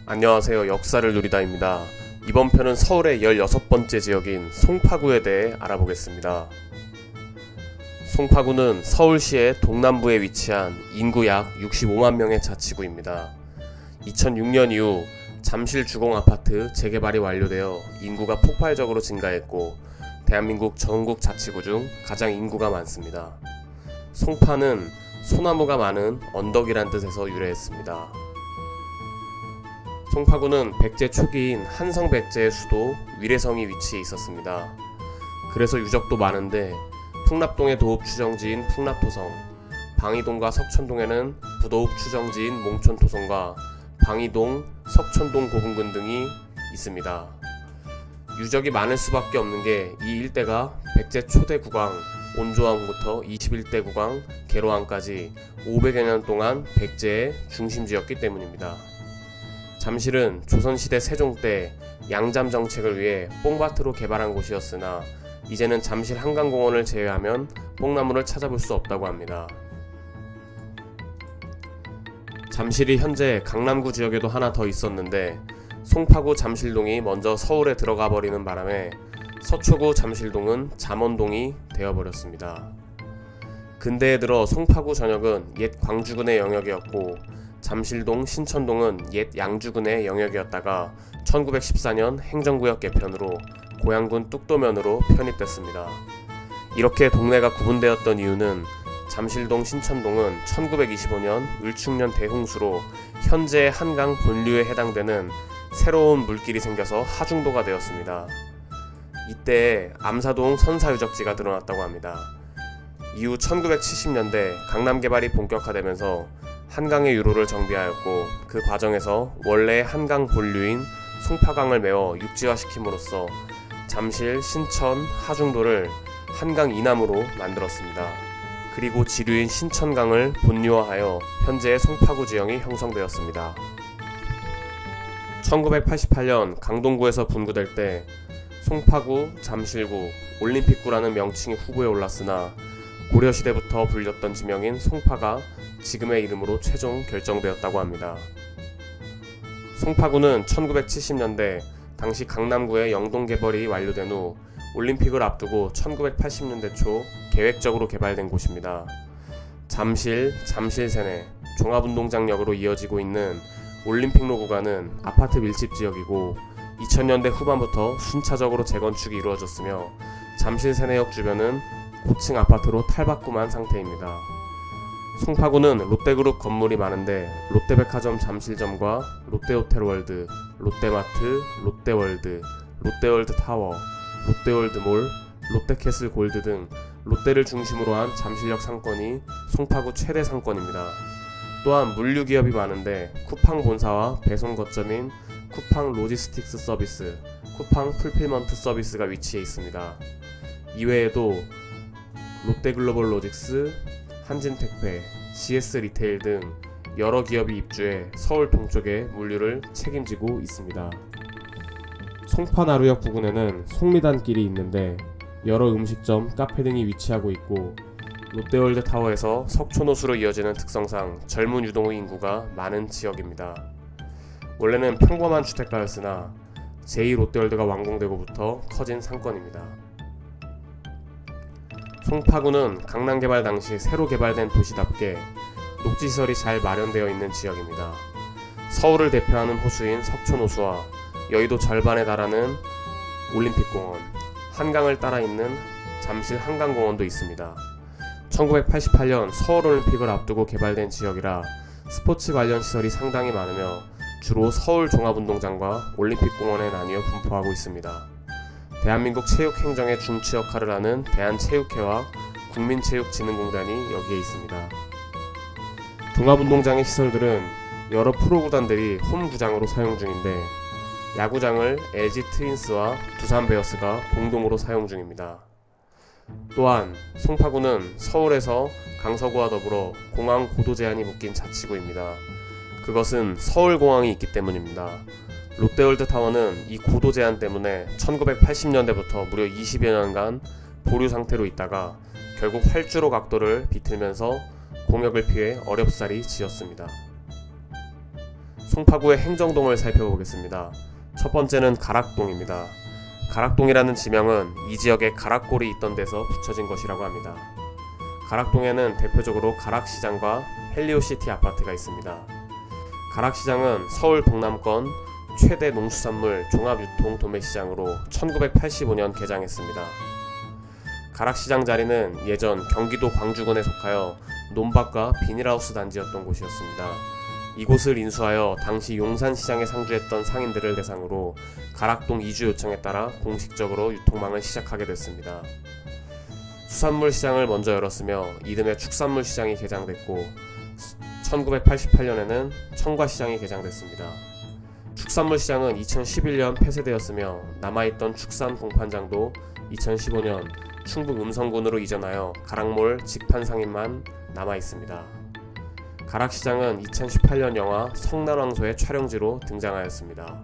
안녕하세요. 역사를 누리다입니다. 이번 편은 서울의 16번째 지역인 송파구에 대해 알아보겠습니다. 송파구는 서울시의 동남부에 위치한 인구 약 65만 명의 자치구입니다. 2006년 이후 잠실 주공아파트 재개발이 완료되어 인구가 폭발적으로 증가했고 대한민국 전국 자치구 중 가장 인구가 많습니다. 송파는 소나무가 많은 언덕이란 뜻에서 유래했습니다. 송파구는 백제 초기인 한성백제의 수도 위례성이 위치해 있었습니다. 그래서 유적도 많은데 풍납동의 도읍 추정지인 풍납토성, 방이동과 석천동에는 부도읍 추정지인 몽촌토성과 방이동, 석천동 고분군 등이 있습니다. 유적이 많을 수밖에 없는 게 이 일대가 백제 초대 국왕 온조왕부터 21대 국왕 계로왕까지 500여 년 동안 백제의 중심지였기 때문입니다. 잠실은 조선시대 세종 때 양잠 정책을 위해 뽕밭으로 개발한 곳이었으나 이제는 잠실 한강공원을 제외하면 뽕나무를 찾아볼 수 없다고 합니다. 잠실이 현재 강남구 지역에도 하나 더 있었는데 송파구 잠실동이 먼저 서울에 들어가 버리는 바람에 서초구 잠실동은 잠원동이 되어버렸습니다. 근대에 들어 송파구 전역은 옛 광주군의 영역이었고 잠실동, 신천동은 옛 양주군의 영역이었다가 1914년 행정구역 개편으로 고양군 뚝도면으로 편입됐습니다. 이렇게 동네가 구분되었던 이유는 잠실동, 신천동은 1925년 을충년 대홍수로 현재의 한강 본류에 해당되는 새로운 물길이 생겨서 하중도가 되었습니다. 이때 암사동 선사유적지가 드러났다고 합니다. 이후 1970년대 강남 개발이 본격화되면서 한강의 유로를 정비하였고 그 과정에서 원래의 한강 본류인 송파강을 메워 육지화시킴으로써 잠실, 신천, 하중도를 한강 이남으로 만들었습니다. 그리고 지류인 신천강을 본류화하여 현재의 송파구 지형이 형성되었습니다. 1988년 강동구에서 분구될 때 송파구, 잠실구, 올림픽구라는 명칭이 후보에 올랐으나 고려시대부터 불렸던 지명인 송파가 지금의 이름으로 최종 결정되었다고 합니다. 송파구는 1970년대 당시 강남구의 영동개발이 완료된 후 올림픽을 앞두고 1980년대 초 계획적으로 개발된 곳입니다. 잠실, 잠실세내, 종합운동장역으로 이어지고 있는 올림픽로 구간은 아파트 밀집 지역이고 2000년대 후반부터 순차적으로 재건축이 이루어졌으며 잠실세내역 주변은 고층 아파트로 탈바꿈한 상태입니다. 송파구는 롯데그룹 건물이 많은데 롯데백화점 잠실점과 롯데호텔월드, 롯데마트, 롯데월드, 롯데월드타워, 롯데월드몰, 롯데캐슬 골드 등 롯데를 중심으로 한 잠실역 상권이 송파구 최대 상권입니다. 또한 물류기업이 많은데 쿠팡 본사와 배송 거점인 쿠팡 로지스틱스 서비스, 쿠팡 풀필먼트 서비스가 위치해 있습니다. 이외에도 롯데글로벌 로직스, 한진택배, GS 리테일 등 여러 기업이 입주해 서울 동쪽의 물류를 책임지고 있습니다. 송파나루역 부근에는 속리단길이 있는데 여러 음식점, 카페 등이 위치하고 있고 롯데월드타워에서 석촌호수로 이어지는 특성상 젊은 유동의 인구가 많은 지역입니다. 원래는 평범한 주택가였으나 제2롯데월드가 완공되고부터 커진 상권입니다. 송파구는 강남 개발 당시 새로 개발된 도시답게 녹지시설이 잘 마련되어 있는 지역입니다. 서울을 대표하는 호수인 석촌호수와 여의도 절반에 달하는 올림픽공원, 한강을 따라 있는 잠실 한강공원도 있습니다. 1988년 서울올림픽을 앞두고 개발된 지역이라 스포츠 관련 시설이 상당히 많으며 주로 서울 종합운동장과 올림픽공원에 나뉘어 분포하고 있습니다. 대한민국 체육행정의 중추 역할을 하는 대한체육회와 국민체육진흥공단이 여기에 있습니다. 종합운동장의 시설들은 여러 프로구단들이 홈구장으로 사용 중인데 야구장을 LG 트윈스와 두산 베어스가 공동으로 사용 중입니다. 또한 송파구는 서울에서 강서구와 더불어 공항 고도 제한이 묶인 자치구입니다. 그것은 서울공항이 있기 때문입니다. 롯데월드타워는 이 고도 제한 때문에 1980년대부터 무려 20여 년간 보류 상태로 있다가 결국 활주로 각도를 비틀면서 공역을 피해 어렵사리 지었습니다. 송파구의 행정동을 살펴보겠습니다. 첫 번째는 가락동입니다. 가락동이라는 지명은 이 지역에 가락골이 있던 데서 붙여진 것이라고 합니다. 가락동에는 대표적으로 가락시장과 헬리오시티 아파트가 있습니다. 가락시장은 서울 동남권 최대 농수산물 종합유통 도매시장으로 1985년 개장했습니다. 가락시장 자리는 예전 경기도 광주군에 속하여 논밭과 비닐하우스 단지였던 곳이었습니다. 이곳을 인수하여 당시 용산시장에 상주했던 상인들을 대상으로 가락동 이주 요청에 따라 공식적으로 유통망을 시작하게 됐습니다. 수산물 시장을 먼저 열었으며 이듬해 축산물 시장이 개장됐고 1988년에는 청과시장이 개장됐습니다. 축산물 시장은 2011년 폐쇄되었으며 남아있던 축산 공판장도 2015년 충북 음성군으로 이전하여 가락몰 직판상인만 남아있습니다. 가락시장은 2018년 영화 성난왕소의 촬영지로 등장하였습니다.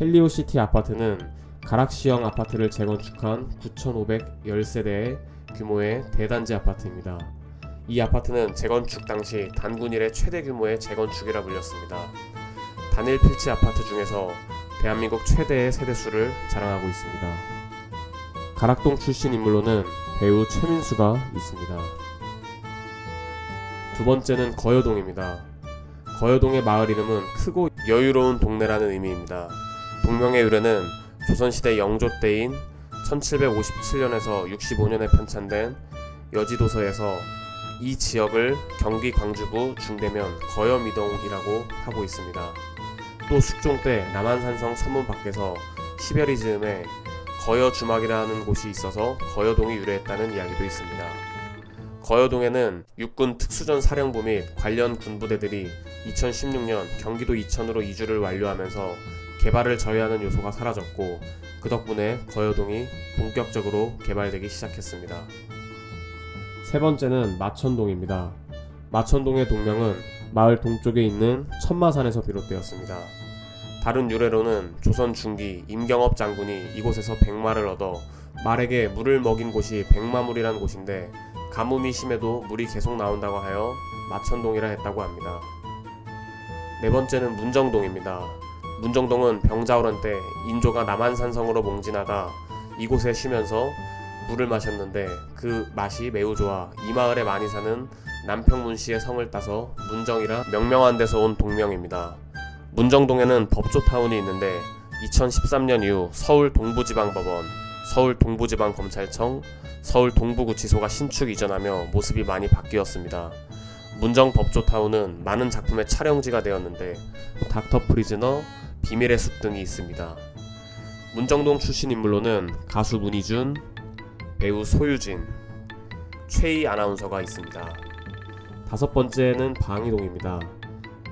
헬리오시티 아파트는 가락시형 아파트를 재건축한 9,510세대의 규모의 대단지 아파트입니다. 이 아파트는 재건축 당시 단군 이래 최대 규모의 재건축이라 불렸습니다. 단일 필지 아파트 중에서 대한민국 최대의 세대수를 자랑하고 있습니다. 가락동 출신 인물로는 배우 최민수가 있습니다. 두 번째는 거여동입니다. 거여동의 마을 이름은 크고 여유로운 동네라는 의미입니다. 동명의 유래는 조선시대 영조 때인 1757년에서 65년에 편찬된 여지도서에서 이 지역을 경기 광주부 중대면 거여미동이라고 하고 있습니다. 또 숙종 때 남한산성 서문 밖에서 시별이 즈음에 거여주막이라는 곳이 있어서 거여동이 유래했다는 이야기도 있습니다. 거여동에는 육군 특수전 사령부 및 관련 군부대들이 2016년 경기도 이천으로 이주를 완료하면서 개발을 저해하는 요소가 사라졌고 그 덕분에 거여동이 본격적으로 개발되기 시작했습니다. 세 번째는 마천동입니다. 마천동의 동명은 마을 동쪽에 있는 천마산에서 비롯되었습니다. 다른 유래로는 조선 중기 임경업 장군이 이곳에서 백마를 얻어 말에게 물을 먹인 곳이 백마물이라는 곳인데 가뭄이 심해도 물이 계속 나온다고 하여 마천동이라 했다고 합니다. 네 번째는 문정동입니다. 문정동은 병자호란 때 인조가 남한산성으로 몽진하다 이곳에 쉬면서 물을 마셨는데 그 맛이 매우 좋아 이 마을에 많이 사는 남평문씨의 성을 따서 문정이라 명명한 데서 온 동명입니다. 문정동에는 법조타운이 있는데 2013년 이후 서울 동부지방법원, 서울 동부지방검찰청, 서울 동부구치소가 신축 이전하며 모습이 많이 바뀌었습니다. 문정 법조타운은 많은 작품의 촬영지가 되었는데 닥터 프리즈너, 비밀의 숲 등이 있습니다. 문정동 출신 인물로는 가수 문희준, 배우 소유진, 최희 아나운서가 있습니다. 다섯 번째는 방이동입니다.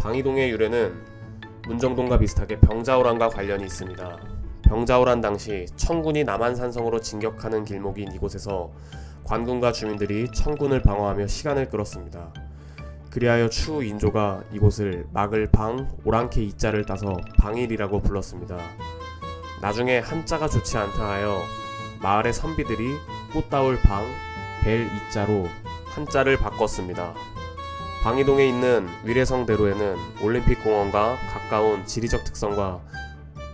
방이동의 유래는 문정동과 비슷하게 병자호란과 관련이 있습니다. 병자호란 당시 청군이 남한산성으로 진격하는 길목인 이곳에서 관군과 주민들이 청군을 방어하며 시간을 끌었습니다. 그리하여 추후 인조가 이곳을 막을 방, 오랑캐 이자를 따서 방일이라고 불렀습니다. 나중에 한자가 좋지 않다 하여 마을의 선비들이 꽃다울 방, 벨 이자로 한자를 바꿨습니다. 방이동에 있는 위례성대로에는 올림픽공원과 가까운 지리적 특성과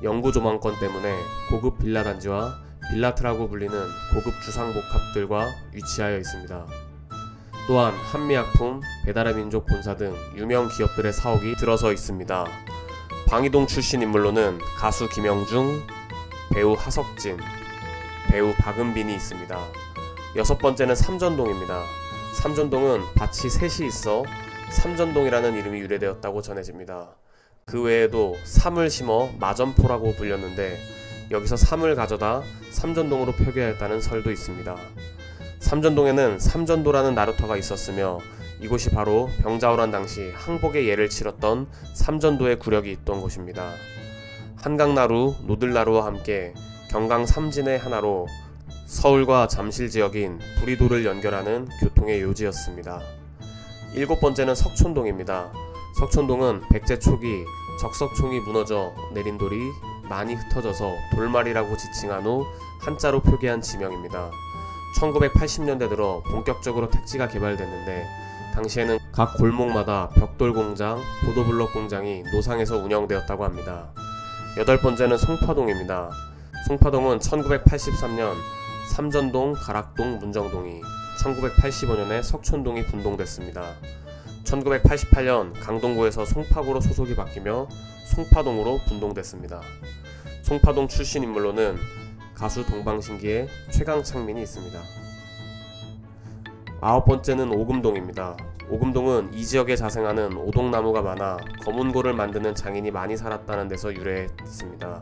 영구조망권 때문에 고급 빌라단지와 빌라트라고 불리는 고급 주상복합들과 위치하여 있습니다. 또한 한미약품, 배달의 민족 본사 등 유명 기업들의 사옥이 들어서 있습니다. 방이동 출신 인물로는 가수 김영중, 배우 하석진, 배우 박은빈이 있습니다. 여섯 번째는 삼전동입니다. 삼전동은 밭이 셋이 있어 삼전동이라는 이름이 유래되었다고 전해집니다. 그 외에도 삼을 심어 마전포라고 불렸는데 여기서 삼을 가져다 삼전동으로 표기하였다는 설도 있습니다. 삼전동에는 삼전도라는 나루터가 있었으며 이곳이 바로 병자호란 당시 항복의 예를 치렀던 삼전도의 구력이 있던 곳입니다. 한강나루, 노들나루와 함께 경강 삼진의 하나로 서울과 잠실 지역인 부리도를 연결하는 교통의 요지였습니다. 일곱 번째는 석촌동입니다. 석촌동은 백제 초기 적석총이 무너져 내린 돌이 많이 흩어져서 돌말이라고 지칭한 후 한자로 표기한 지명입니다. 1980년대 들어 본격적으로 택지가 개발됐는데 당시에는 각 골목마다 벽돌 공장, 보도블럭 공장이 노상에서 운영되었다고 합니다. 8번째는 송파동입니다. 송파동은 1983년 삼전동, 가락동, 문정동이, 1985년에 석촌동이 분동됐습니다. 1988년 강동구에서 송파구로 소속이 바뀌며 송파동으로 분동됐습니다. 송파동 출신 인물로는 가수 동방신기의 최강창민이 있습니다. 9번째는 오금동입니다. 오금동은 이 지역에 자생하는 오동나무가 많아 검은고를 만드는 장인이 많이 살았다는 데서 유래했습니다.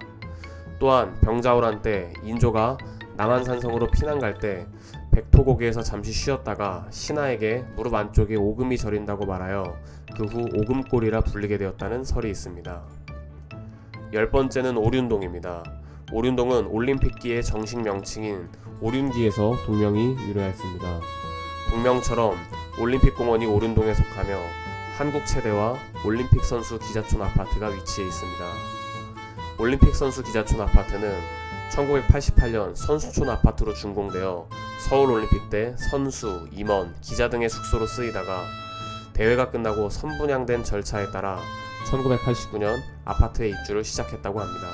또한 병자호란 때 인조가 남한산성으로 피난 갈 때 백토고개에서 잠시 쉬었다가 신하에게 무릎 안쪽에 오금이 저린다고 말하여 그 후 오금골이라 불리게 되었다는 설이 있습니다. 10번째는 오륜동입니다. 오륜동은 올림픽기의 정식 명칭인 오륜기에서 동명이 유래했습니다. 동명처럼 올림픽공원이 오륜동에 속하며 한국체대와 올림픽선수 기자촌 아파트가 위치해 있습니다. 올림픽선수 기자촌 아파트는 1988년 선수촌 아파트로 준공되어 서울올림픽 때 선수, 임원, 기자 등의 숙소로 쓰이다가 대회가 끝나고 선분양된 절차에 따라 1989년 아파트의 입주를 시작했다고 합니다.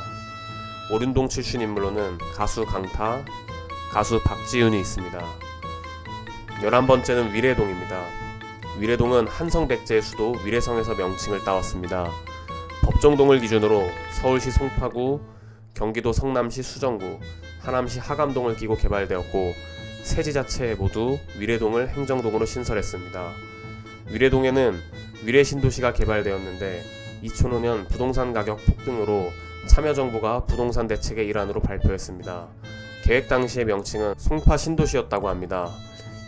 오륜동 출신 인물로는 가수 강타, 가수 박지윤이 있습니다. 11번째는 위례동입니다. 위례동은 한성백제의 수도 위례성에서 명칭을 따왔습니다. 법정동을 기준으로 서울시 송파구, 경기도 성남시 수정구, 하남시 하감동을 끼고 개발되었고 세 지자체 모두 위례동을 행정동으로 신설했습니다. 위례동에는 위례신도시가 개발되었는데 2005년 부동산 가격 폭등으로 참여정부가 부동산 대책의 일환으로 발표했습니다. 계획 당시의 명칭은 송파신도시였다고 합니다.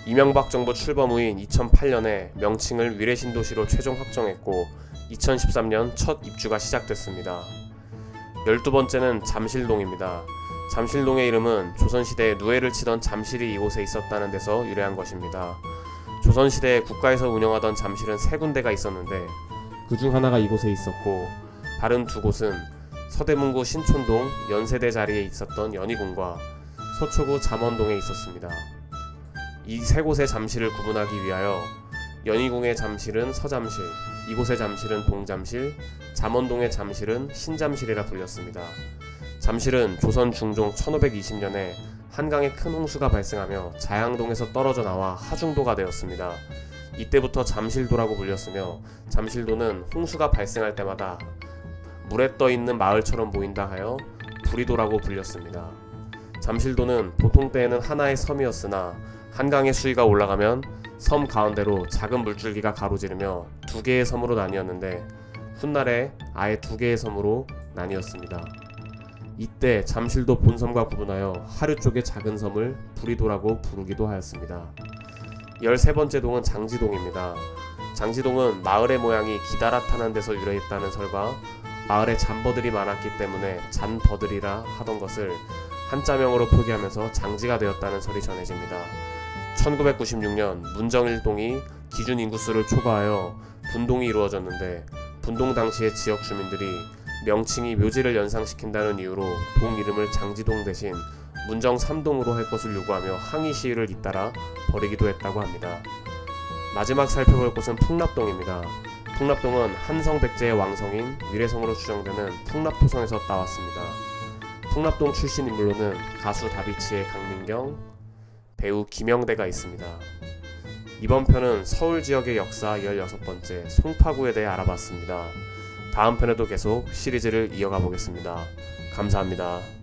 이명박 정부 출범 후인 2008년에 명칭을 위례신도시로 최종 확정했고 2013년 첫 입주가 시작됐습니다. 12번째는 잠실동입니다. 잠실동의 이름은 조선시대에 누에를 치던 잠실이 이곳에 있었다는 데서 유래한 것입니다. 조선시대에 국가에서 운영하던 잠실은 3군데가 있었는데 그 중 하나가 이곳에 있었고 다른 2곳은 서대문구 신촌동 연세대 자리에 있었던 연희궁과 서초구 잠원동에 있었습니다. 이 3곳의 잠실을 구분하기 위하여 연희궁의 잠실은 서잠실, 이곳의 잠실은 동잠실, 잠원동의 잠실은 신잠실이라 불렸습니다. 잠실은 조선 중종 1520년에 한강에 큰 홍수가 발생하며 자양동에서 떨어져 나와 하중도가 되었습니다. 이때부터 잠실도라고 불렸으며 잠실도는 홍수가 발생할 때마다 물에 떠있는 마을처럼 보인다 하여 부리도라고 불렸습니다. 잠실도는 보통 때에는 하나의 섬이었으나 한강의 수위가 올라가면 섬 가운데로 작은 물줄기가 가로지르며 2개의 섬으로 나뉘었는데 훗날에 아예 2개의 섬으로 나뉘었습니다. 이때 잠실도 본섬과 구분하여 하류 쪽의 작은 섬을 부리도라고 부르기도 하였습니다. 13번째 동은 장지동입니다. 장지동은 마을의 모양이 기다랗다는 데서 유래했다는 설과 마을에 잔버들이 많았기 때문에 잔버들이라 하던 것을 한자명으로 표기하면서 장지가 되었다는 설이 전해집니다. 1996년 문정일동이 기준 인구수를 초과하여 분동이 이루어졌는데 분동 당시의 지역 주민들이 명칭이 묘지를 연상시킨다는 이유로 동 이름을 장지동 대신 문정 3동으로 할 것을 요구하며 항의 시위를 잇따라 벌이기도 했다고 합니다. 마지막 살펴볼 곳은 풍납동입니다. 풍납동은 한성백제의 왕성인 위례성으로 추정되는 풍납토성에서 따왔습니다. 풍납동 출신 인물로는 가수 다비치의 강민경, 배우 김영대가 있습니다. 이번 편은 서울 지역의 역사 16번째 송파구에 대해 알아봤습니다. 다음 편에도 계속 시리즈를 이어가 보겠습니다. 감사합니다.